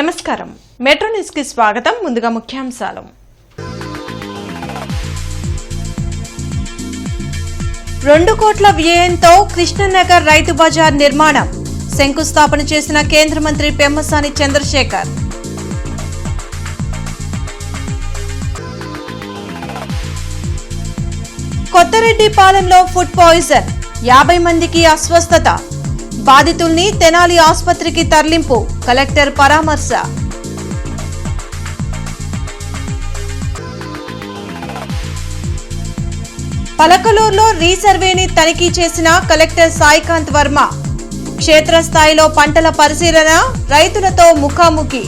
నమస్కారం metro news కి స్వాగతం. ముందుగా ముఖ్యాంశాలు. రెండు కోట్ల వ్యయంతో కృష్ణనగర్ రైతు బజార్ నిర్మాణం శంకుస్థాపన చేసిన కేంద్ర మంత్రి పెమ్మసాని చంద్రశేఖర్. కొత్తరెడ్డిపాలెంలో ఫుడ్ పాయిజన్ 50 మందికి అస్వస్థత. బాధితుల్ని తెనాలి ఆసుపత్రికి తరలింపు. కలెక్టర్ పరామర్శ. పలకలూరులో రీసర్వేని తనిఖీ చేసిన కలెక్టర్ సాయికాంత్ వర్మ. క్షేత్రస్థాయిలో పంటల పరిశీలన, రైతులతో ముఖాముఖి.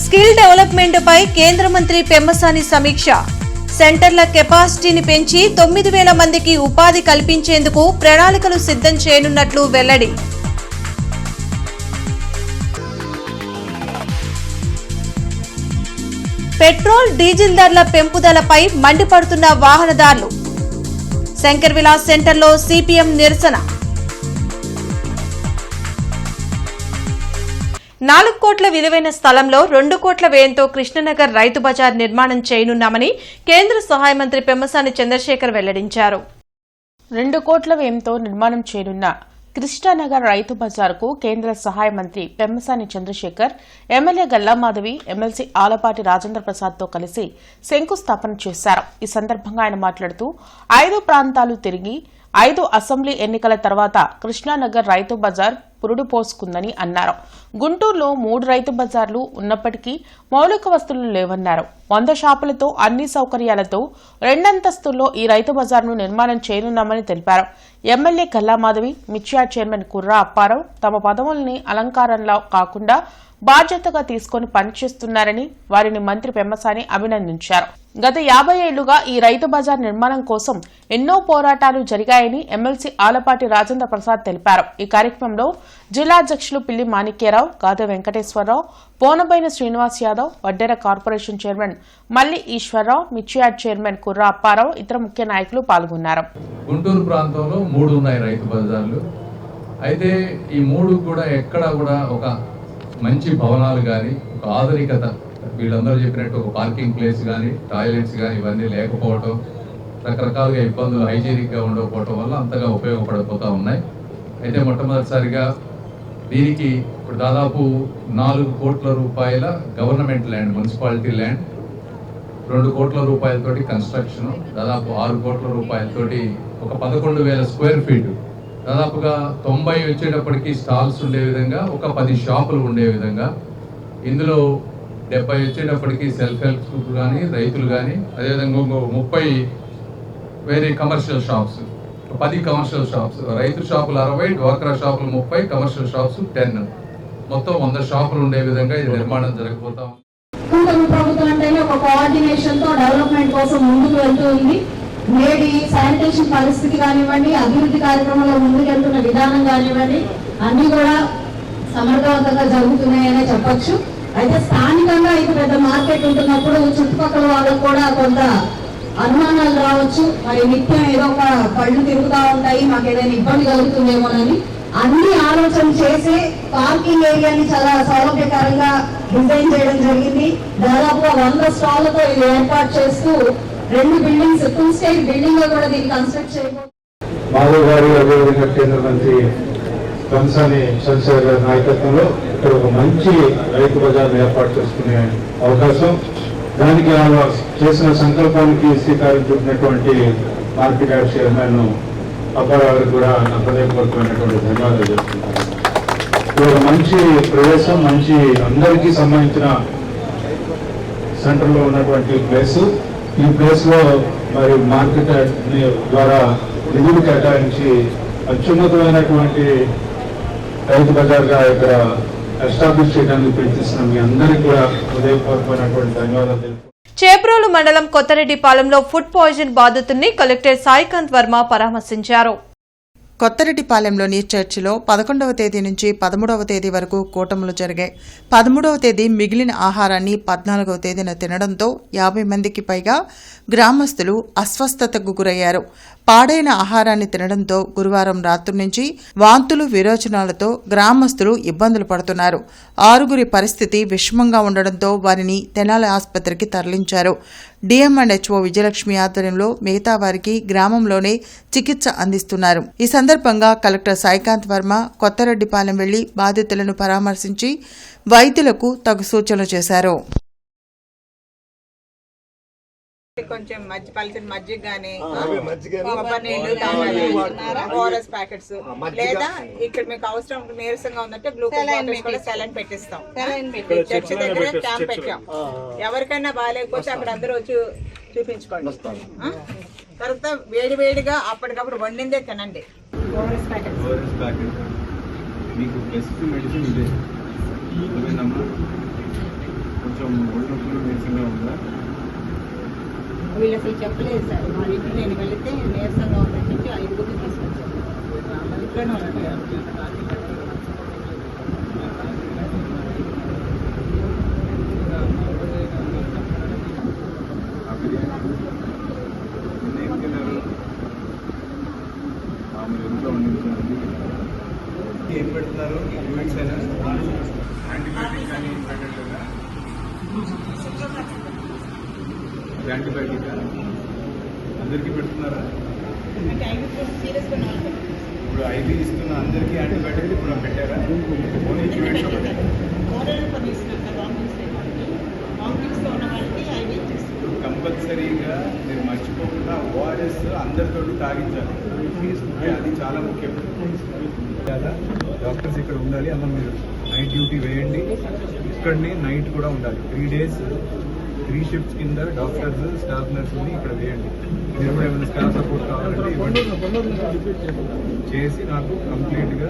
స్కిల్ డెవలప్మెంట్ పై కేంద్ర మంత్రి పెమ్మసాని సమీక్ష. సెంటర్ల కెపాసిటీని పెంచి 9,000 మందికి ఉపాధి కల్పించేందుకు ప్రణాళికలు సిద్ధం చేయనున్నట్లు వెల్లడి. పెట్రోల్, డీజిల్ ధరల పెంపుదలపై మండిపడుతున్న వాహనదారులు. శంకర్ విలాస్ సెంటర్లో సిపిఎం నిరసన. 4 కోట్ల విలువైన స్థలంలో 2 కోట్ల వ్యయంతో కృష్ణనగర్ రైతు బజార్ నిర్మాణం చేయనున్నామని కేంద్ర సహాయ మంత్రి పెమ్మసాని చంద్రశేఖర్ వెల్లడించారు. 2 కోట్ల వ్యయంతో నిర్మాణం చేయనున్న కృష్ణానగర్ రైతు బజార్కు కేంద్ర సహాయ మంత్రి పెమ్మసాని చంద్రశేఖర్, ఎమ్మెల్యే గల్లామాధవి, ఎమ్మెల్సీ ఆలపాటి రాజేంద్ర ప్రసాద్తో కలిసి శంకుస్థాపన చేశారు. ఈ సందర్భంగా ఆయన మాట్లాడుతూ 5 ప్రాంతాలు తిరిగి 5 అసెంబ్లీ ఎన్నికల తర్వాత కృష్ణానగర్ రైతు బజార్ పురుడు పోసుకుందని అన్నారు. గుంటూరులో 3 రైతు బజార్లు ఉన్నప్పటికీ మౌలిక వస్తువులు లేవన్నారు. 100 షాపులతో అన్ని సౌకర్యాలతో 2 అంతస్తుల్లో ఈ రైతు బజార్ను నిర్మాణం చేయనున్నామని తెలిపారు. ఎమ్మెల్యే గల్లామాధవి, మిర్చియార్డ్ చైర్మన్ కుర్రా అప్పారావు తమ పదవుల్ని అలంకారంలా కాకుండా బాధ్యతగా తీసుకుని పనిచేస్తున్నారని వారిని మంత్రి పెమ్మసాని అభినందించారు. గత 50 ఏళ్లుగా ఈ రైతు బజార్ నిర్మాణం కోసం ఎన్నో పోరాటాలు జరిగాయని ఎమ్మెల్సీ ఆలపాటి రాజేంద్ర ప్రసాద్ తెలిపారు. ఈ కార్యక్రమంలో జిల్లా అధ్యక్షులు పిల్లి మాణిక్యరావు, గాదె వెంకటేశ్వరరావు, పోనబైన శ్రీనివాస్ యాదవ్, వడ్డెర కార్పొరేషన్ చైర్మన్ మల్లి ఈశ్వరరావు, మిర్చియార్డ్ చైర్మన్ కుర్రా అప్పారావు, ఇతర ముఖ్య నాయకులు పాల్గొన్నారు. గుంటూరు ప్రాంతంలో 3 ఉన్నాయి రైతు బజార్లు. అయితే ఈ 3 కూడా ఎక్కడా కూడా ఒక మంచి భవనాలు కానీ, ఒక ఆధునికత, వీళ్ళందరూ చెప్పినట్టు ఒక పార్కింగ్ ప్లేస్ కానీ, టాయిలెట్స్ కానీ ఇవన్నీ లేకపోవటం, రకరకాలుగా ఇబ్బందులు, హైజీనిక్గా ఉండకపోవటం వల్ల అంతగా ఉపయోగపడిపోతూ ఉన్నాయి. అయితే మొట్టమొదటిసారిగా దీనికి ఇప్పుడు దాదాపు 4 కోట్ల రూపాయల గవర్నమెంట్ ల్యాండ్, మున్సిపాలిటీ ల్యాండ్, 2 కోట్ల రూపాయలతోటి కన్స్ట్రక్షన్, దాదాపు 6 కోట్ల రూపాయలతోటి ఒక 11,000 స్క్వేర్ ఫీట్, దాదాపుగా 90 వచ్చేటప్పటికి స్టాల్స్ ఉండే విధంగా, ఒక 10 షాపులు ఉండే విధంగా, ఇందులో 70 వచ్చేటప్పటికి సెల్ఫ్ హెల్ప్ గ్రూప్ కానీ, రైతులు కానీ, అదేవిధంగా 30 వేరే కమర్షియల్ షాప్స్, 10 కమర్షియల్ షాప్స్, రైతు షాపులు 60, డ్వాక్రా షాపులు 30, కమర్షియల్ షాప్స్ 10, మొత్తం 100 షాపులు ఉండే విధంగా ఇది నిర్మాణం జరగబోతాం. ప్రభుత్వం అంటేనే ఒక కోఆర్డినేషన్ తో డెవలప్మెంట్ కోసం ముందుకు వెళ్తూ ఉంది. నేటి శానిటేషన్ పరిస్థితి కానివ్వండి, అభివృద్ధి కార్యక్రమంలో ముందుకెళ్తున్న విధానం కానివ్వండి, అన్ని కూడా సమర్థవంతంగా జరుగుతున్నాయనే చెప్పొచ్చు. అయితే స్థానికంగా ఇది పెద్ద మార్కెట్ ఉంటున్నప్పుడు చుట్టుపక్కల వాళ్ళకు కూడా కొంత అనుమానాలు రావచ్చు. మరి నిత్యం ఏదో ఒక పళ్ళు తిరుగుతూ ఉంటాయి, మాకు ఏదైనా ఇబ్బంది కలుగుతుందేమోనని అన్ని ఆలోచన చేసి పార్కింగ్ ఏరియాని చాలా సౌలభ్యకరంగా డిజైన్ చేయడం జరిగింది. దాదాపుగా 100 స్టాళ్లతో ఇది ఏర్పాటు చేస్తూ 2 బిల్డింగ్స్, 2 స్టేజ్ బిల్డింగ్ లో కూడా దీన్ని కన్స్ట్రక్ట్ చేయబోతున్నారు. మాధవ్ గారు, అదేవిధంగా కేంద్ర మంత్రి పెమ్మసాని చంద్రశేఖర్ గారి నాయకత్వంలో ఇక్కడ ఒక మంచి రైతు బజార్ను ఏర్పాటు చేసుకునే అవకాశం, దానికి చేసిన సంకల్పానికి శ్రీకారం చుట్టినటువంటి మార్కెట్ యార్డ్ చైర్మన్ అప్పారావు గారికి కూడా నా హృదయపూర్వకమైనటువంటి ధన్యవాదాలు చేస్తున్నాను. ఇది ఒక మంచి ప్రదేశం, మంచి అందరికీ సంబంధించిన సెంటర్లో ఉన్నటువంటి ప్లేస్. ఈ ప్లేస్ లో మరి మార్కెట్ ద్వారా నిధులు కేటాయించి అత్యున్నతమైనటువంటి రైతు బజార్గా ఇక్కడ ఎస్టాబ్లిష్ చేయడానికి ప్రయత్నిస్తున్న మీ అందరికీ కూడా హృదయపూర్వకమైనటువంటి ధన్యవాదాలు తెలుపు. చేబ్రోలు మండలం కొత్తరెడ్డిపాలెంలో ఫుడ్ పాయిజన్ బాధితుల్ని కలెక్టర్ సాయికాంత్ వర్మ పరామర్శించారు. కొత్తరెడ్డిపాలెంలోని చర్చిలో 11వ తేదీ నుంచి 13వ తేదీ వరకు కూటములు జరిగాయి. 13వ తేదీ మిగిలిన ఆహారాన్ని 14వ తేదీన తినడంతో 50 మందికి పైగా గ్రామస్తులు అస్వస్థతకు గురయ్యారు. పాడైన ఆహారాన్ని తినడంతో గురువారం రాత్రి నుంచి వాంతులు విరోచనాలతో గ్రామస్తులు ఇబ్బందులు పడుతున్నారు. 6 పరిస్థితి విషమంగా ఉండడంతో వారిని తెనాలి ఆసుపత్రికి తరలించారు. డిఎం&హెచ్ఓ విజయలక్ష్మి ఆధ్వర్యంలో మిగతా వారికి గ్రామంలోనే చికిత్స అందిస్తున్నారు. ఈ సందర్భంగా కలెక్టర్ సాయికాంత్ వర్మ కొత్తరెడ్డిపాలెం వెళ్లి బాధితులను పరామర్శించి వైద్యులకు తగు సూచనలు చేశారు. కొంచెం పలిసిన మజ్జిగ గానీ కొబ్బరి నీళ్లు తాగాలి, ఓఆర్ఎస్ ప్యాకెట్స్, లేదా ఇక్కడ మీకు అవసరం నీరసంగా ఉందంటే గ్లూకోజ్ బాటిల్స్ కూడా సెలైన్ పెట్టిస్తాం. చర్చి దగ్గర క్యాంప్ పెట్టాం. ఎవరికైనా బాగాలేకపోతే అక్కడ అందరూ వచ్చి చూపించుకోండి. తర్వాత వేడిగా అప్పటికప్పుడు వండిందే తినండి. ఓఆర్ఎస్ ప్యాకెట్స్ మీకు బెస్ట్ మెడిసిన్ ఇదే. కొంచెం ఒళ్ళు నొప్పులు నీరసంగా ఉందా? వీళ్ళు అసలు చెప్పలేదు సార్. మా ఇంటికి నేను వెళితే నీరసంగా ఉందని చెప్పి 5 తీసుకొచ్చాను. ఇంట్లోనే ఉంటాను. ఏం పెడుతున్నారు? యాంటీబయాటిక్ కానీ యాంటీబయాటిక్ అందరికీ పెడుతున్నారా? ఇప్పుడు 5 ఇస్తున్న అందరికీ యాంటీబయాటిక్ ఇప్పుడు పెట్టారా? కంపల్సరీగా మీరు మర్చిపోకుండా ఓఆర్ఎస్ అందరితో తాగించాలి. తీసుకుంటే అది చాలా ముఖ్యం. డాక్టర్స్ ఇక్కడ ఉండాలి. అమ్మ మీరు నైట్ డ్యూటీ వేయండి. ఇక్కడిని నైట్ కూడా ఉండాలి. 3 days 3 shifts కింద డాక్టర్స్ స్టాఫ్ నర్సుని ఇక్కడ వేయండి. మీరు కూడా ఏమైనా స్టాఫ్ సపోర్ట్ కావాలంటే ఇవ్వండి. చేసి నాకు కంప్లీట్గా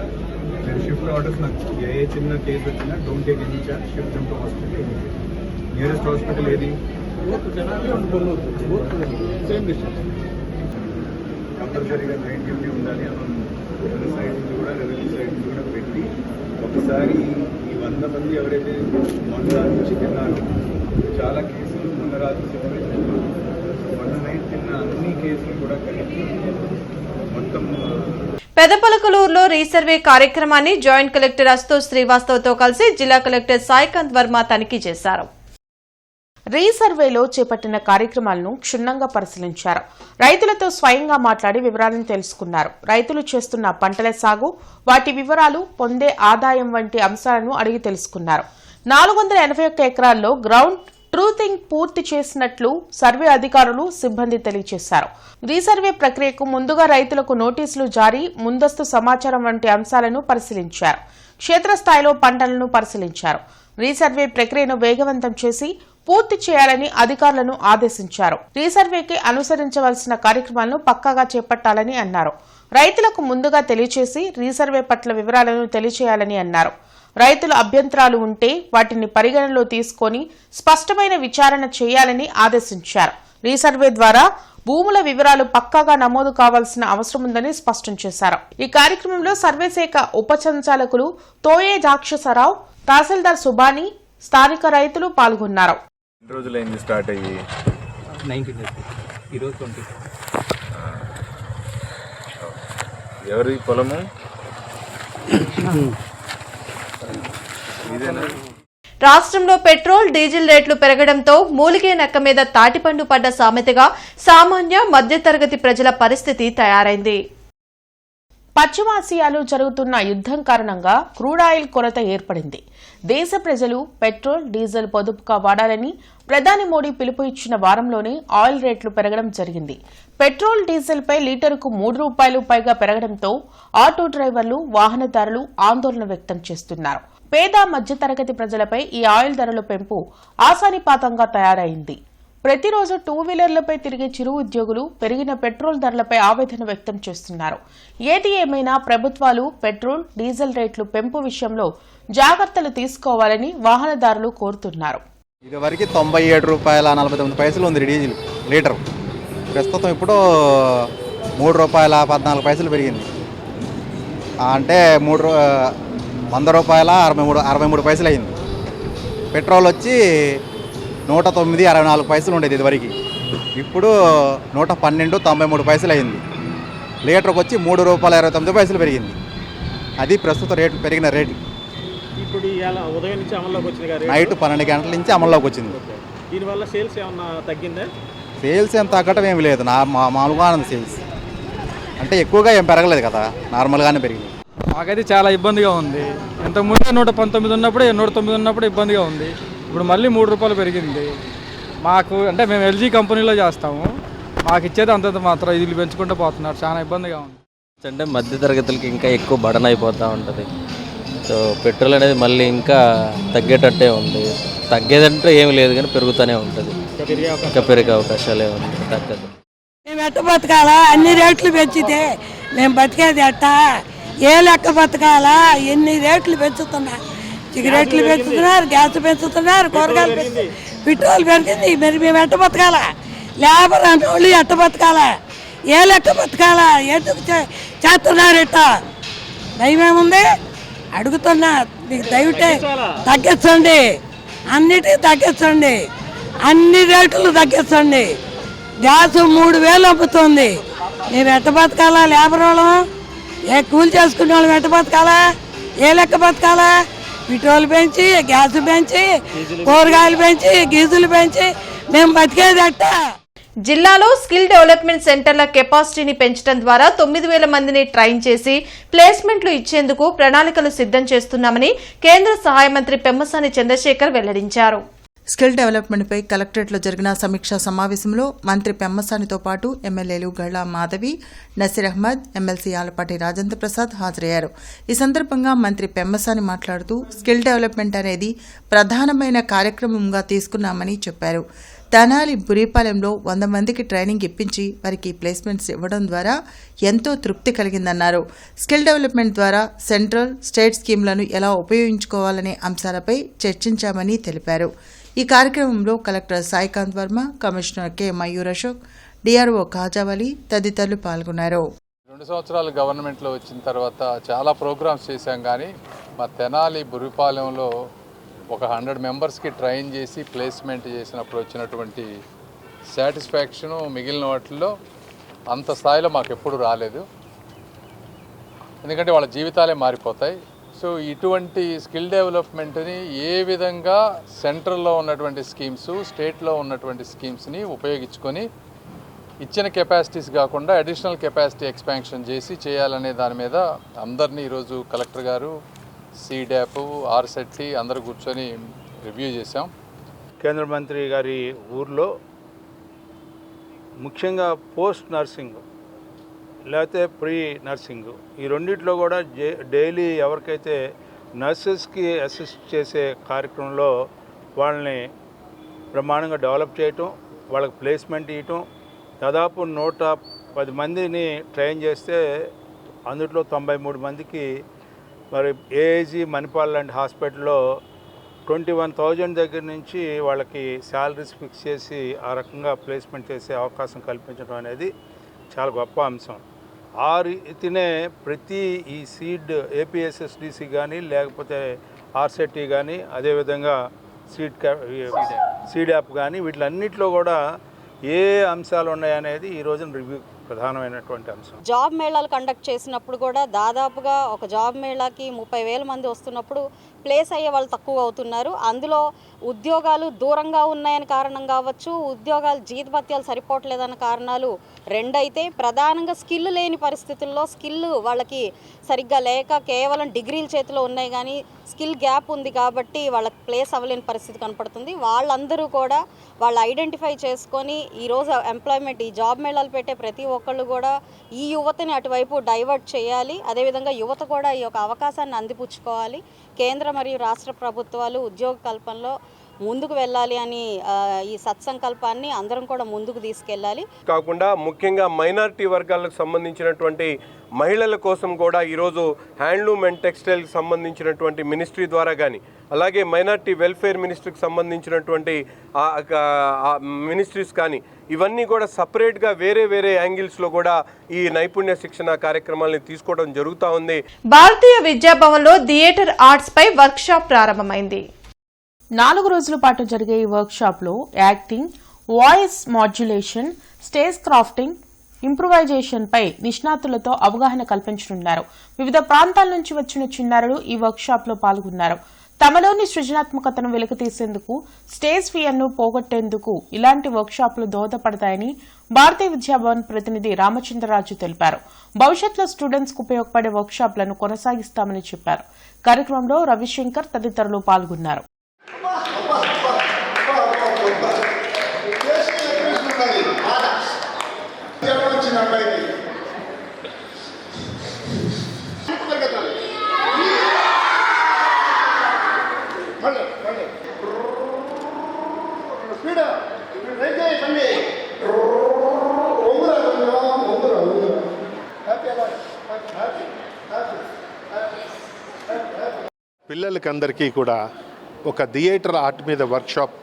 మీరు షిఫ్ట్ ఆర్డర్స్ నాకు ఏ చిన్న కేసు వచ్చినా don't take any chance, shift to hospital. Nearest hospital ఏది? కంపల్సరీగా నైట్ డ్యూటీ ఉండాలి. సైడ్ నుంచి కూడా రెవెన్యూ సైడ్ నుంచి కూడా పెట్టి ఒకసారి ఈ 100 మంది ఎవరైతే మొన్న నుంచి తిన్నారో చాలా కేసులు మొన్న రాత్రి మొన్న నైట్ తిన్న అన్ని కేసులు కూడా కలిపి మొత్తం. పెదపలకలూరులో రీసర్వే కార్యక్రమాన్ని జాయింట్ కలెక్టర్ అశుతోష్ శ్రీవాస్తవ్తో కలిసి జిల్లా కలెక్టర్ సాయికాంత్ వర్మ తనిఖీ చేశారు. రీసర్వేలో చేపట్టిన కార్యక్రమాలను క్షుణ్ణంగా పరిశీలించారు. రైతులతో స్వయంగా మాట్లాడి వివరాలను తెలుసుకున్నారు. రైతులు చేస్తున్న పంటల సాగు, వాటి వివరాలు, పొందే ఆదాయం వంటి అంశాలను అడిగి తెలుసుకున్నారు. 481 ఎకరాల్లో గ్రౌండ్ ట్రూతింగ్ పూర్తి చేసినట్లు సర్వే అధికారులు, సిబ్బంది తెలియజేశారు. రీసర్వే ప్రక్రియకు ముందుగా రైతులకు నోటీసులు జారీ, ముందస్తు సమాచారం వంటి అంశాలను పరిశీలించారు. క్షేత్రస్థాయిలో పంటలను పరిశీలించారు. రీసర్వే ప్రక్రియను వేగవంతం చేసి పూర్తి చేయాలని అధికారులను ఆదేశించారు. రీసర్వేకి అనుసరించవలసిన కార్యక్రమాలను పక్కాగా చేపట్టాలని అన్నారు. రైతులకు ముందుగా తెలియచేసి రీసర్వే పట్ల వివరాలను తెలియచేయాలని అన్నారు. రైతుల అభ్యంతరాలు ఉంటే వాటిని పరిగణనలో తీసుకొని స్పష్టమైన విచారణ చేయాలని ఆదేశించారు. రీసర్వే ద్వారా భూముల వివరాలు పక్కాగా నమోదు కావాల్సిన అవసరం ఉందని స్పష్టం చేశారు. ఈ కార్యక్రమంలో సర్వే శాఖ ఉప సంచాలకులు తోయే దాక్షసరావు, తహసీల్దార్ సుబాని, స్థానిక రైతులు పాల్గొన్నారు. రోజులైంది స్టార్ట్ అయ్యి 19 ఈరోజు 20. ఎవరి పొలము ఇదేనా? రాష్ట్రంలో పెట్రోల్, డీజిల్ రేట్లు పెరగడంతో మూలిగే నక్క మీద తాటిపండు పడ్డ సామెతగా సామాన్య మధ్యతరగతి ప్రజల పరిస్థితి తయారైంది. పశ్చిమాసియాలో జరుగుతున్న యుద్దం కారణంగా క్రూడ్ ఆయిల్ కొరత ఏర్పడింది. దేశ ప్రజలు పెట్రోల్, డీజిల్ పొదుపుగా వాడాలని ప్రధాని మోడీ పిలుపు ఇచ్చిన వారంలోనే ఆయిల్ రేట్లు పెరగడం జరిగింది. పెట్రోల్, డీజిల్ పై లీటరుకు ₹3 పైగా పెరగడంతో ఆటో డ్రైవర్లు, వాహనదారులు ఆందోళన వ్యక్తం చేస్తున్నారు. పేద మధ్యతరగతి ప్రజలపై ఈ ఆయిల్ ధరల పెంపు ఆశానిపాతంగా తయారైంది. ప్రతిరోజు 2 వీలర్లపై తిరిగే చిరు ఉద్యోగులు పెరిగిన పెట్రోల్ ధరలపై ఆవేదన వ్యక్తం చేస్తున్నారు. ఏది ఏమైనా ప్రభుత్వాలు పెట్రోల్, డీజిల్ రేట్లు పెంపు విషయంలో జాగ్రత్తలు తీసుకోవాలని వాహనదారులు కోరుతున్నారు. ఇదివరకు ₹97.49 ఉంది డీజిల్ లీటర్. ప్రస్తుతం ఇప్పుడు ₹3.14 పెరిగింది. అంటే ₹100.63 అయింది. పెట్రోల్ వచ్చి 109.64 ఉండేది ఇదివరకు. ఇప్పుడు 112.93 అయింది. లీటర్కి వచ్చి ₹3.29 పెరిగింది. అది ప్రస్తుత రేటు పెరిగిన రేటు. ఇప్పుడు ఇవాళ ఉదయం నుంచి అమల్లోకి వచ్చింది కదా, నైట్ 12 గంటల నుంచి అమల్లోకి వచ్చింది. దీనివల్ల సేల్స్ ఏమన్నా తగ్గిందా? సేల్స్ ఏం తగ్గటం ఏమి లేదు, మామూలుగా ఉంది సేల్స్. అంటే ఎక్కువగా ఏం పెరగలేదు కదా, నార్మల్గానే పెరిగింది. మాకైతే చాలా ఇబ్బందిగా ఉంది. ఇంతకుముందు 119 ఉన్నప్పుడు 109 ఉన్నప్పుడు ఇబ్బందిగా ఉంది. ఇప్పుడు మళ్ళీ ₹3 పెరిగింది. మాకు అంటే మేము ఎల్జీ కంపెనీలో చేస్తాము, మాకు ఇచ్చేది అంతంత మాత్రం. ఇది పెంచుకుంటూ పోతున్నారు, చాలా ఇబ్బందిగా ఉంది. అంటే మధ్య తరగతులకి ఇంకా ఎక్కువ బడన్ అయిపోతూ ఉంటుంది. సో పెట్రోల్ అనేది మళ్ళీ ఇంకా తగ్గేటట్టే ఉంది. తగ్గేదంటే ఏమి లేదు కానీ పెరుగుతూనే ఉంటుంది. ఇంకా పెరిగే అవకాశాలే ఉంది, తగ్గదు. మేము ఎట్ట బతకాలా? అన్ని రేట్లు పెంచితే మేము బతికేది ఎట్టా? ఏ లెక్క బతకాలా? ఎన్ని రేట్లు పెంచుతున్నారు, సిగరెట్లు పెంచుతున్నారు, గ్యాస్ పెంచుతున్నారు, కూరగాయలు పెట్రోల్ పెరిగింది. మరి మేము ఎట్ట బతకాలా? లేబర్ అన్నోళ్ళు ఎట్ట బతకాలా? ఏ లెక్క బతకాలా? ఎందుకు చేస్తున్నారు ఎట్ట? దయమేముంది అడుగుతున్నా, మీకు దయవుంటే తగ్గించండి, అన్నిటికీ తగ్గించండి, అన్ని రేట్లు తగ్గించండి. గ్యాస్ 3,000 అమ్ముతుంది. మేము ఎట్ట బతకాలా? లేబర్ వాళ్ళం, ఏ కూలి చేసుకునే వాళ్ళం ఎట్ట బతకాలా? ఏ లెక్క బతకాలా? పెట్రోల్ పెంచి, గ్యాస్ పెంచి, కూరగాయలు పెంచి, గీజులు పెంచి మేము బతికేది ఎట్ట? జిల్లాలో స్కిల్ డెవలప్మెంట్ సెంటర్ల కెపాసిటీని పెంచడం ద్వారా 9,000 మందిని ట్రైన్ చేసి ప్లేస్మెంట్లు ఇచ్చేందుకు ప్రణాళికలు సిద్ధం చేస్తున్నామని కేంద్ర సహాయ మంత్రి పెమ్మసాని చంద్రశేఖర్ వెల్లడించారు. స్కిల్ డెవలప్మెంట్పై కలెక్టరేట్లో జరిగిన సమీక్షా సమావేశంలో మంత్రి పెమ్మసానితో పాటు ఎమ్మెల్యేలు గళ్ళా మాధవి, నసీర్ అహ్మద్, ఎమ్మెల్సీ ఆలపాటి రాజేంద్ర ప్రసాద్ హాజరయ్యారు. ఈ సందర్భంగా మంత్రి పెమ్మసాని మాట్లాడుతూ స్కిల్ డెవలప్మెంట్ అనేది ప్రధానమైన కార్యక్రమంగా తీసుకున్నామని చెప్పారు. తెనాలి బురీపాలెంలో 100 మందికి ట్రైనింగ్ ఇప్పించి వారికి ప్లేస్మెంట్స్ ఇవ్వడం ద్వారా ఎంతో తృప్తి కలిగిందన్నారు. స్కిల్ డెవలప్మెంట్ ద్వారా సెంట్రల్, స్టేట్ స్కీమ్లను ఎలా ఉపయోగించుకోవాలనే అంశాలపై చర్చించామని తెలిపారు. ఈ కార్యక్రమంలో collector Saikanth Varma, commissioner K Mayur Ashok, DRO Khajavali తదితరులు పాల్గొన్నారు. 2 సంవత్సరాలు గవర్నమెంట్లో వచ్చిన తర్వాత చాలా ప్రోగ్రామ్స్ చేశాం, కానీ మా తెనాలి బురిపాలెంలో ఒక 100 మెంబర్స్కి ట్రైన్ చేసి ప్లేస్మెంట్ చేసినప్పుడు వచ్చినటువంటి సాటిస్ఫాక్షను మిగిలిన వాటిల్లో అంత స్థాయిలో మాకు ఎప్పుడు రాలేదు. ఎందుకంటే వాళ్ళ జీవితాలే మారిపోతాయి. సో ఇటువంటి స్కిల్ డెవలప్మెంట్ని ఏ విధంగా సెంట్రల్లో ఉన్నటువంటి స్కీమ్స్, స్టేట్లో ఉన్నటువంటి స్కీమ్స్ని ఉపయోగించుకొని ఇచ్చిన కెపాసిటీస్ కాకుండా అడిషనల్ కెపాసిటీ ఎక్స్పాన్షన్ చేసి చేయాలనే దాని మీద అందరినీ ఈరోజు కలెక్టర్ గారు, సీడాప్, ఆర్సెట్టి అందరూ కూర్చొని రివ్యూ చేశాం. కేంద్ర మంత్రి గారి ఊర్లో ముఖ్యంగా పోస్ట్ నర్సింగ్ లేకపోతే ప్రీ నర్సింగ్, ఈ రెండిట్లో కూడా డైలీ ఎవరికైతే నర్సెస్కి అసిస్ట్ చేసే కార్యక్రమంలో వాళ్ళని బ్రహ్మాండంగా డెవలప్ చేయటం, వాళ్ళకి ప్లేస్మెంట్ ఇవ్వటం. దాదాపు 110 మందిని ట్రైన్ చేస్తే అందులో 93 మందికి మరి ఏఐజీ మణిపాల్ లాంటి హాస్పిటల్లో 21,000 దగ్గర నుంచి వాళ్ళకి శాలరీస్ ఫిక్స్ చేసి ఆ రకంగా ప్లేస్మెంట్ చేసే అవకాశం కల్పించడం అనేది చాలా గొప్ప అంశం. ఆ రీతినే ప్రతి ఈ సీడ్ ఏపీఎస్ఎస్డిసి కానీ లేకపోతే ఆర్సెట్టి కానీ అదేవిధంగా సీడాప్ కానీ వీటిలన్నిటిలో కూడా ఏ అంశాలు ఉన్నాయనేది ఈ రోజున రివ్యూ ప్రధానమైనటువంటి అంశం. జాబ్ మేళాలు కండక్ట్ చేసినప్పుడు కూడా దాదాపుగా ఒక జాబ్ మేళాకి 30,000 మంది వస్తున్నప్పుడు ప్లేస్ అయ్యే వాళ్ళు తక్కువ అవుతున్నారు. అందులో ఉద్యోగాలు దూరంగా ఉన్నాయని కారణం కావచ్చు, ఉద్యోగాలు జీతభత్యాలు సరిపోవట్లేదన్న కారణాలు రెండైతే, ప్రధానంగా స్కిల్ లేని పరిస్థితుల్లో స్కిల్ వాళ్ళకి సరిగ్గా లేక కేవలం డిగ్రీల చేతిలో ఉన్నాయి కానీ స్కిల్ గ్యాప్ ఉంది కాబట్టి వాళ్ళకి ప్లేస్ అవ్వలేని పరిస్థితి కనపడుతుంది. వాళ్ళందరూ కూడా వాళ్ళు ఐడెంటిఫై చేసుకొని ఈరోజు ఎంప్లాయ్మెంట్ ఈ జాబ్ మేళాలు పెట్టే ప్రతి ఒక్కళ్ళు కూడా ఈ యువతని అటువైపు డైవర్ట్ చేయాలి. అదేవిధంగా యువత కూడా ఈ యొక్క అవకాశాన్ని అందిపుచ్చుకోవాలి. కేంద్ర మరియు రాష్ట్ర ప్రభుత్వాలు ఉద్యోగ కల్పనలో ముందుకు వెళ్ళాలి అని ఈ సత్సంకల్పాన్ని అందరం కూడా ముందుకు తీసుకెళ్ళాలి. కాకుండా ముఖ్యంగా మైనారిటీ వర్గాలకు సంబంధించినటువంటి మహిళల కోసం కూడా ఈరోజు హ్యాండ్లూమ్ అండ్ టెక్స్టైల్కి సంబంధించినటువంటి మినిస్ట్రీ ద్వారా కానీ, అలాగే మైనారిటీ వెల్ఫేర్ మినిస్ట్రీకి సంబంధించినటువంటి మినిస్ట్రీస్ కానీ ఇవన్నీ కూడా సపరేట్గా వేరే వేరే యాంగిల్స్లో కూడా ఈ నైపుణ్య శిక్షణ కార్యక్రమాలను తీసుకోవడం జరుగుతూ ఉంది. భారతీయ విద్యాభవన్లో థియేటర్ ఆర్ట్స్ పై వర్క్ షాప్ ప్రారంభమైంది. 4 రోజుల పాటు జరిగే ఈ వర్క్ షాప్ లో acting, voice modulation, stage crafting, ఇంప్రూవైజేషన్పై నిష్ణాతులతో అవగాహన కల్పించనున్నారు. వివిధ ప్రాంతాల నుంచి వచ్చిన చిన్నారులు ఈ వర్క్షాప్లో పాల్గొన్నారు. తమలోని సృజనాత్మకతను వెలికితీసేందుకు, స్టేజ్ ఫియర్ను పోగొట్టేందుకు ఇలాంటి వర్క్షాప్లు దోహదపడతాయని భారతీయ విద్యాభవన్ ప్రతినిధి రామచంద్రరాజు తెలిపారు. భవిష్యత్తులో స్టూడెంట్స్ కు ఉపయోగపడే వర్క్షాప్లను కొనసాగిస్తామని చెప్పారు. కార్యక్రమంలో రవిశంకర్ తదితరులు పాల్గొన్నారు. పిల్లలకి అందరికీ కూడా ఒక థియేటర్ ఆర్ట్ మీద వర్క్షాప్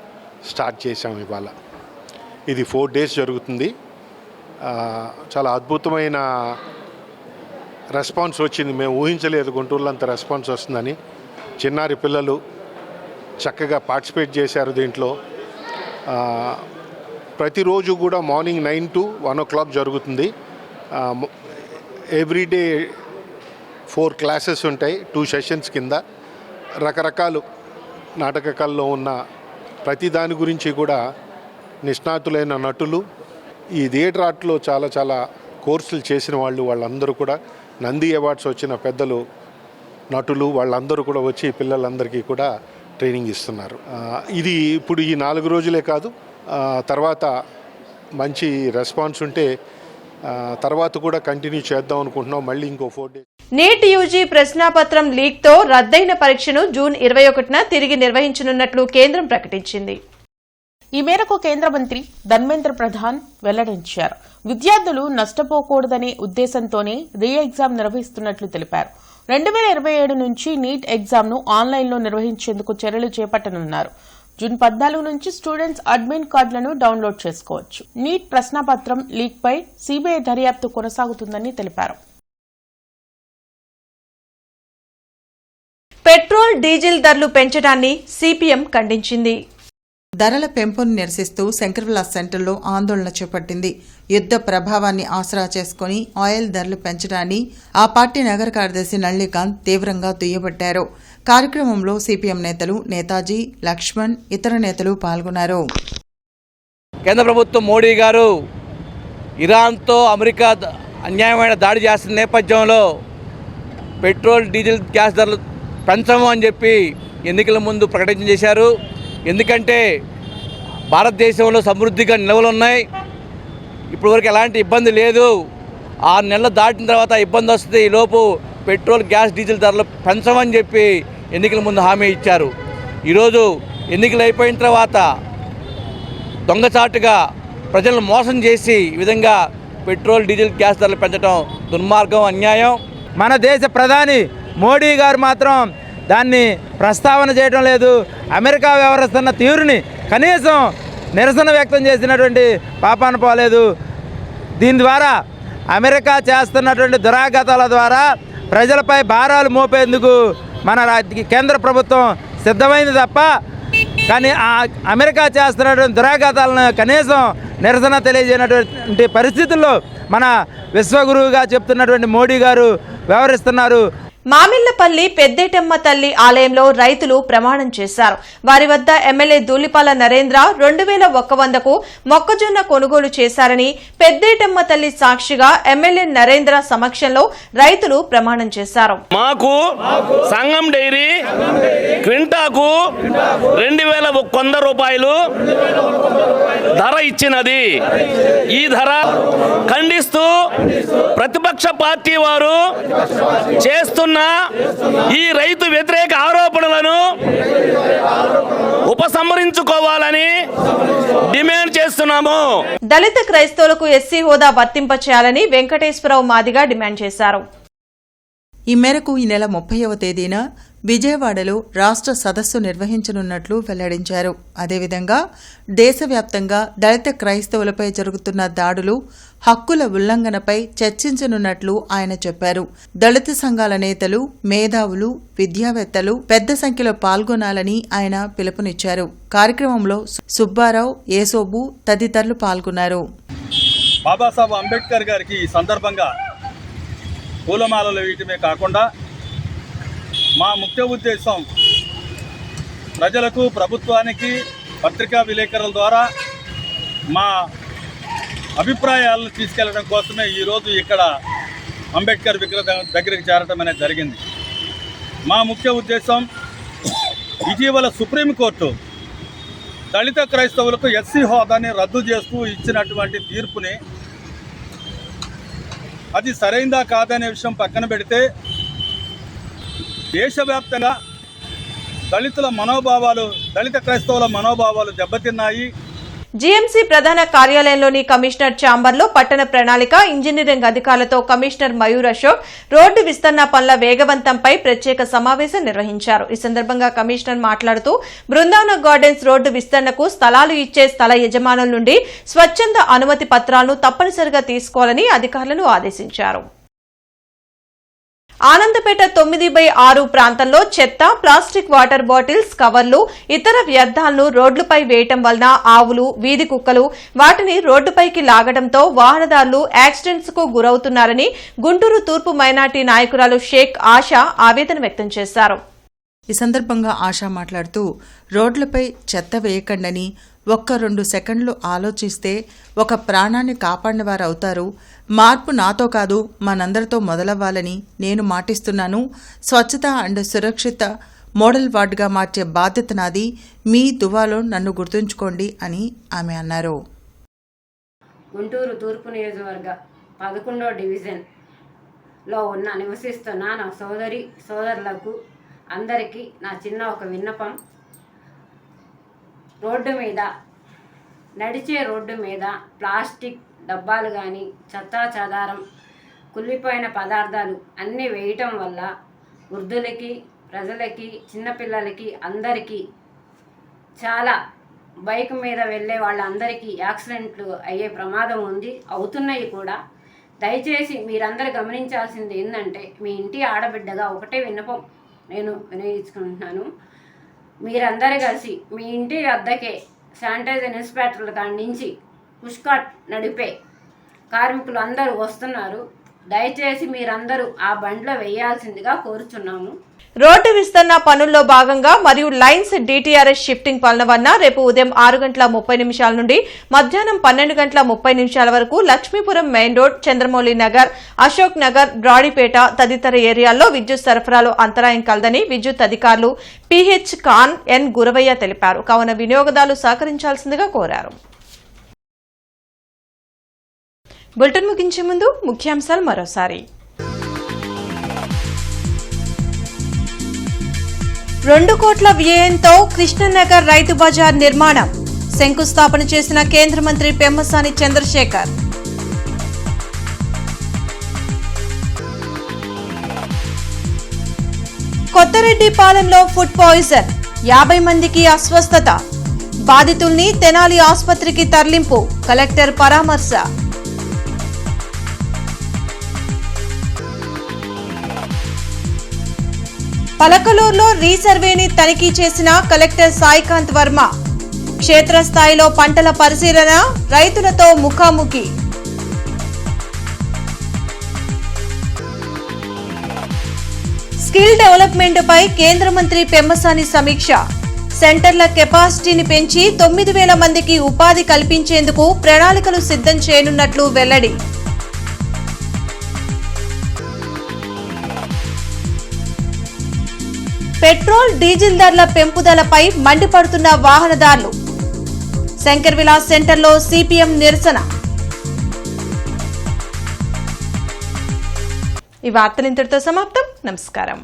స్టార్ట్ చేశాం ఇవాళ. ఇది 4 days జరుగుతుంది. చాలా అద్భుతమైన రెస్పాన్స్ వచ్చింది. మేము ఊహించలేదు గుంటూరులో అంత రెస్పాన్స్ వస్తుందని. చిన్నారి పిల్లలు చక్కగా పార్టిసిపేట్ చేశారు దీంట్లో. ప్రతిరోజు కూడా మార్నింగ్ 9 to 1 o'clock జరుగుతుంది. ఎవ్రీడే 4 classes ఉంటాయి, 2 sessions కింద. రకరకాలు నాటకాల్లో ఉన్న ప్రతి దాని గురించి కూడా నిష్ణాతులైన నటులు, ఈ థియేటర్ ఆర్ట్లో చాలా చాలా కోర్సులు చేసిన వాళ్ళందరూ కూడా, నంది అవార్డ్స్ వచ్చిన పెద్దలు నటులు వాళ్ళందరూ కూడా వచ్చి పిల్లలందరికీ కూడా ట్రైనింగ్ ఇస్తున్నారు. ఇది ఇప్పుడు ఈ 4 రోజులే కాదు, తర్వాత మంచి రెస్పాన్స్ ఉంటే తర్వాత కూడా కంటిన్యూ చేద్దాం అనుకుంటున్నాం. మళ్ళీ ఇంకో 4 days. నీట్ యూజీ ప్రశ్నాపత్రం లీక్ తో రద్దయిన పరీక్షను జూన్ 21న తిరిగి నిర్వహించనున్నట్లు కేంద్రం ప్రకటించింది. ఈ మేరకు కేంద్ర మంత్రి ధర్మేంద్ర ప్రధాన్ వెల్లడించారు. విద్యార్థులు నష్టపోకూడదనే ఉద్దేశంతోనే రీ ఎగ్జామ్ నిర్వహిస్తున్నట్లు తెలిపారు. 2027 నుంచి నీట్ ఎగ్జామ్ను ఆన్లైన్లో నిర్వహించేందుకు చర్యలు చేపట్టనున్నారు. జూన్ 14 నుంచి స్టూడెంట్స్ అడ్మిట్ కార్డులను డౌన్లోడ్ చేసుకోవచ్చు. నీట్ ప్రశ్నాపత్రం లీక్ పై సీబీఐ దర్యాప్తు కొనసాగుతుందని తెలిపారు. పెట్రోల్, డీజిల్ ధరలు పెంచడాన్ని సిపిఎం ఖండించింది. ధరల పెంపును నిరసిస్తూ శంకర్విలాస్ సెంటర్లో ఆందోళన చేపట్టింది. యుద్ధ ప్రభావాన్ని ఆసరా చేసుకుని ఆయిల్ ధరలు పెంచడాన్ని ఆ పార్టీ నగర కార్యదర్శి నళినీకాంత్ తీవ్రంగా దుయ్యబట్టారు. కార్యక్రమంలో సిపిఎం నేతలు నేతాజీ, లక్ష్మణ్, ఇతర నేతలు పాల్గొన్నారు. కేంద్ర ప్రభుత్వం మోడీ గారు ఇరాన్తో అమెరికా అన్యాయమైన దాడి చేస్తున్న నేపథ్యంలో పెట్రోల్, డీజిల్, గ్యాస్ ధరలు పెంచము అని చెప్పి ఎన్నికల ముందు ప్రకటన చేశారు. ఎందుకంటే భారతదేశంలో సమృద్ధిగా నిల్వలు ఉన్నాయి, ఇప్పటివరకు ఎలాంటి ఇబ్బంది లేదు. 6 నెలలు దాటిన తర్వాత ఇబ్బంది వస్తుంది. ఈలోపు పెట్రోల్, గ్యాస్, డీజిల్ ధరలు పెంచమని చెప్పి ఎన్నికల ముందు హామీ ఇచ్చారు. ఈరోజు ఎన్నికలు అయిపోయిన తర్వాత దొంగచాటుగా ప్రజలను మోసం చేసి ఈ విధంగా పెట్రోల్, డీజిల్, గ్యాస్ ధరలు పెంచడం దుర్మార్గం, అన్యాయం. మన దేశ ప్రధాని మోడీ గారు మాత్రం దాన్ని ప్రస్తావన చేయడం లేదు. అమెరికా వ్యవహరిస్తున్న తీరుని కనీసం నిరసన వ్యక్తం చేసినటువంటి పాపాన పోలేదు. దీని ద్వారా అమెరికా చేస్తున్నటువంటి దురాఘాతాల ద్వారా ప్రజలపై భారాలు మోపేందుకు మన కేంద్ర ప్రభుత్వం సిద్ధమైంది తప్ప, కానీ ఆ అమెరికా చేస్తున్నటువంటి దురాఘాతాలను కనీసం నిరసన తెలియజేయనటువంటి పరిస్థితుల్లో మన విశ్వగురువుగా చెప్తున్నటువంటి మోడీ గారు వ్యవహరిస్తున్నారు. మామిళ్లపల్లి పెద్దేటమ్మ తల్లి ఆలయంలో రైతులు ప్రమాణం చేశారు. వారి వద్ద ఎమ్మెల్యే ధూళిపాల నరేంద్ర 2100కు మొక్కజొన్న కొనుగోలు చేశారని పెద్దేటమ్మ తల్లి సాక్షిగా ఎమ్మెల్యే నరేంద్ర సమక్షంలో రైతులు ప్రమాణం చేశారు. మాకు సంగం డైరీ క్వింటాకు 2100 రూపాయలు ధర ఇచ్చినది. ఈ ధర ఖండిస్తూ ప్రతిపక్ష పార్టీ వారు చేస్తున్న ఈ రైతు వ్యతిరేక ఆరోపణలను ఉపసంహరించుకోవాలని డిమాండ్ చేస్తున్నాము. దళిత క్రైస్తవులకు ఎస్సీ హోదా వర్తింపచేయాలని వెంకటేశ్వరరావు మాదిగా డిమాండ్ చేశారు. ఈ మేరకు ఈ నెల 30వ తేదీన విజయవాడలో రాష్ట్ర సదస్సు నిర్వహించనున్నట్లు వెల్లడించారు. అదేవిధంగా దేశవ్యాప్తంగా దళిత క్రైస్తవులపై జరుగుతున్న దాడులు, హక్కుల ఉల్లంఘనపై చర్చించనున్నట్లు ఆయన చెప్పారు. దళిత సంఘాల నేతలు, మేధావులు, విద్యావేత్తలు పెద్ద సంఖ్యలో పాల్గొనాలని ఆయన పిలుపునిచ్చారు. కార్యక్రమంలో సుబ్బారావు, ఏసోబు తదితరులు పాల్గొన్నారు. బాబాసాహెబ్ అంబేద్కర్ గారికి ఈ సందర్భంగా పూలమాలలు వేయటమే కాకుండా మా ముఖ్య ఉద్దేశం ప్రజలకు, ప్రభుత్వానికి పత్రికా విలేకరుల ద్వారా మా అభిప్రాయాలను తీసుకెళ్లడం కోసమే ఈరోజు ఇక్కడ అంబేద్కర్ విగ్రహం దగ్గరికి చేరడం అనేది జరిగింది. మా ముఖ్య ఉద్దేశం ఇటీవల సుప్రీంకోర్టు దళిత క్రైస్తవులకు ఎస్సీ హోదాని రద్దు చేస్తూ ఇచ్చినటువంటి తీర్పుని అది సరైందా కాదనే విషయం పక్కన పెడితే దేశవ్యాప్తంగా దళిత క్రైస్తవుల మనోభావాలు దెబ్బతిన్నాయి. జీఎంసీ ప్రధాన కార్యాలయంలోని కమిషనర్ ఛాంబర్లో పట్టణ ప్రణాళిక, ఇంజనీరింగ్ అధికారులతో కమిషనర్ మయూర్ అశోక్ రోడ్డు విస్తరణ పనుల వేగవంతంపై ప్రత్యేక సమావేశం నిర్వహించారు. ఈ సందర్భంగా కమిషనర్ మాట్లాడుతూ బృందావన గార్డెన్స్ రోడ్డు విస్తరణకు స్థలాలు ఇచ్చే స్థల యజమానుల నుండి స్వచ్ఛంద అనుమతి పత్రాలను తప్పనిసరిగా తీసుకోవాలని అధికారులను ఆదేశించారు. ఆనందపేట 9/6 ప్రాంతంలో చెత్త, ప్లాస్టిక్ వాటర్ బాటిల్స్, కవర్లు, ఇతర వ్యర్థాలను రోడ్లపై వేయటం వలన ఆవులు, వీధి కుక్కలు వాటిని రోడ్డుపైకి లాగడంతో వాహనదారులు యాక్సిడెంట్స్ కు గురవుతున్నారని గుంటూరు తూర్పు మైనార్టీ నాయకురాలు షేక్ ఆశా ఆవేదన వ్యక్తం చేశారు. ఈ సందర్భంగా ఆశా మాట్లాడుతూ రోడ్లపై చెత్త వేయకండని, 1-2 సెకండ్లు ఆలోచిస్తే ఒక ప్రాణాన్ని కాపాడిన వారు అవుతారు. మార్పు నాతో కాదు మనందరితో మొదలవ్వాలని నేను మాటిస్తున్నాను. స్వచ్ఛత అండ్ సురక్షిత మోడల్ వార్డుగా మార్చే బాధ్యత నాది. మీ దువాలో నన్ను గుర్తుంచుకోండి అని ఆమె అన్నారు. గుంటూరు తూర్పు నియోజకవర్గ 11వ డివిజన్లో నివసిస్తున్న నా సోదరులకు అందరికీ నా చిన్న ఒక విన్నపం. నడిచే రోడ్డు మీద ప్లాస్టిక్ డబ్బాలు కానీ, చెత్తా చెదారం, కుళ్ళిపోయిన పదార్థాలు అన్నీ వేయటం వల్ల వృద్ధులకి, ప్రజలకి, చిన్నపిల్లలకి అందరికీ చాలా బైక్ మీద వెళ్ళే వాళ్ళందరికీ యాక్సిడెంట్లు అయ్యే ప్రమాదం ఉంది, అవుతున్నాయి కూడా. దయచేసి మీరందరూ గమనించాల్సింది ఏంటంటే, మీ ఇంటి ఆడబిడ్డగా ఒకటే విన్నపం నేను వినియోగించుకుంటున్నాను. మీరందరూ కలిసి మీ ఇంటి వద్దకే శానిటైజర్ ఇన్స్పెక్టర్ల కాడి నుంచి పుష్కాట్ నడిపే కార్మికులు అందరూ వస్తున్నారు. దయచేసి మీరందరూ ఆ బండ్లో వేయాల్సిందిగా కోరుచున్నాము. రోడ్డు విస్తరణ పనుల్లో భాగంగా మరియు లైన్స్ DTRS షిఫ్టింగ్ పనుల వల్ల రేపు ఉదయం 6:30 నుండి మధ్యాహ్నం 12:30 వరకు లక్ష్మీపురం మెయిన్ రోడ్, చంద్రమౌళి నగర్, అశోక్ నగర్, బ్రాడీపేట తదితర ఏరియాల్లో విద్యుత్ సరఫరాలో అంతరాయం కలదని విద్యుత్ అధికారులు PH ఖాన్ N గురవయ్య తెలిపారు. కావున వినియోగదారులు సహకరించాల్సిందిగా కోరారు. బులెటిన్ ముగించే ముందు ముఖ్యాంశాలు మరోసారి. 2 కోట్ల వ్యయంతో కృష్ణనగర్ రైతు బజార్ నిర్మాణం శంకుస్థాపన చేసిన కేంద్ర మంత్రి పెమ్మసాని చంద్రశేఖర్. కొత్తరెడ్డిపాలెంలో ఫుడ్ పాయిజన్, 50 మందికి అస్వస్థత. బాధితుల్ని తెనాలి ఆసుపత్రికి తరలింపు, కలెక్టర్ పరామర్శ. పలకలూరులో రీసర్వేని తనిఖీ చేసిన కలెక్టర్ సాయికాంత్ వర్మ. క్షేత్రస్థాయిలో పంటల పరిశీలన, రైతులతో ముఖాముఖి. స్కిల్ డెవలప్మెంట్ పై కేంద్ర మంత్రి పెమ్మసాని సమీక్ష. సెంటర్ల కెపాసిటీని పెంచి 9,000 మందికి ఉపాధి కల్పించేందుకు ప్రణాళికలు సిద్ధం చేయనున్నట్లు వెల్లడి. పెట్రోల్, డీజిల్ ధరల పెంపుదలపై మండిపడుతున్న వాహనదారులు. శంకర్ విలాస్ సెంటర్లో CPM నిరసన. ఈ వార్తలు ఇంతటితో సమాప్తం. నమస్కారం.